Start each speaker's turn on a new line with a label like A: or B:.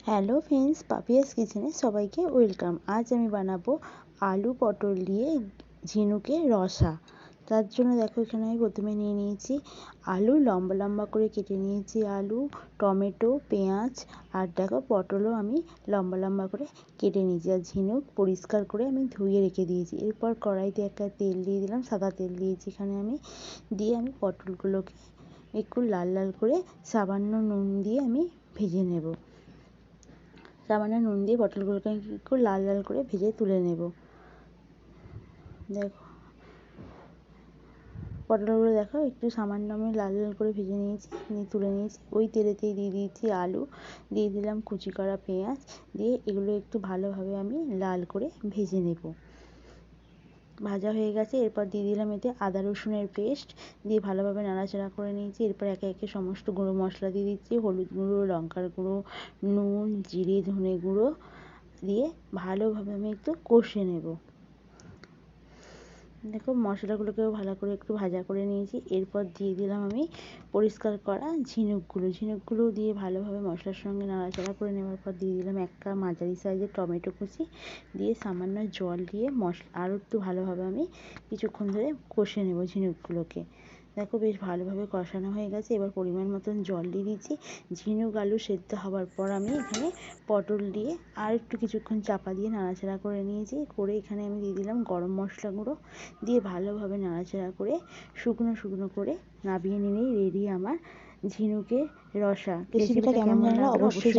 A: Hello friends, Papiya's কিচেনে সবাইকে welcome. আজ আমি বানাবো আলু পটল দিয়ে ঝিনুকের রসা। তার জন্য দেখো এখানে আমি প্রথমে নিয়ে নিয়েছি আলু, লম্বা লম্বা করে কেটে নিয়েছি আলু, টমেটো, পেঁয়াজ, আর দেখো পটলও আমি লম্বা লম্বা করে কেটে নিয়েছি। আর ঝিনুক পরিষ্কার করে আমি ধুয়ে রেখে দিয়েছি। এরপর কড়াইতে একটা তেল দিয়ে দিলাম, সাদা তেল দিয়েছি এখানে আমি। দিয়ে আমি পটলগুলোকে একটু লাল লাল করে সামান্য নুন দিয়ে আমি ভেজে নেব। সামান্য নুন দিয়ে পটলগুলোকে একটু লাল লাল করে ভেজে তুলে নেব। দেখো পটলগুলো দেখো একটু সামান্য আমি লাল লাল করে ভেজে নিয়েছি, তুলে নিয়েছি। ওই তেলেতেই দিয়ে দিয়েছি আলু, দিয়ে দিলাম কুচি করা পেঁয়াজ, দিয়ে এগুলো একটু ভালোভাবে আমি লাল করে ভেজে নেব। ভাজা হয়ে গেছে, এরপর দিয়ে দিলাম এতে আদা রসুনের পেস্ট, দিয়ে ভালোভাবে নাড়াচাড়া করে নিয়েছি। এরপর একে একে সমস্ত গুঁড়ো মশলা দিয়ে দিচ্ছি, হলুদ গুঁড়ো, লঙ্কার গুঁড়ো, নুন, জিরে ধনে গুঁড়ো দিয়ে ভালোভাবে আমি একটু কষে নেব। দেখো মশলাগুলোকেও ভালো করে একটু ভাজা করে নিয়েছি। এরপর দিয়ে দিলাম আমি পরিষ্কার করা ঝিনুকগুলো দিয়ে ভালোভাবে মশলার সঙ্গে নাড়াচাড়া করে নেওয়ার পর দিয়ে দিলাম একটা মাঝারি সাইজের টমেটো কুচি, দিয়ে সামান্য জল দিয়ে আরও একটু ভালোভাবে আমি কিছুক্ষণ ধরে কষে নেব ঝিনুকগুলোকে। দেখো বেশ ভালোভাবে কষানো হয়ে গেছে। এবার পরিমাণ মতন জল দিয়ে দিচ্ছি। ঝিনুক আলু সেদ্ধ হওয়ার পর আমি এখানে পটল দিয়ে আর একটু কিছুক্ষণ চাপা দিয়ে নাড়াচাড়া করে নিয়েছি। করে এখানে আমি দিয়ে দিলাম গরম মশলা গুঁড়ো, দিয়ে ভালোভাবে নাড়াচাড়া করে শুকনো করে নামিয়ে নিলেই রেডি আমার ঝিনুকের রসা। রেসিপিটা কেমন লাগলো অবশ্যই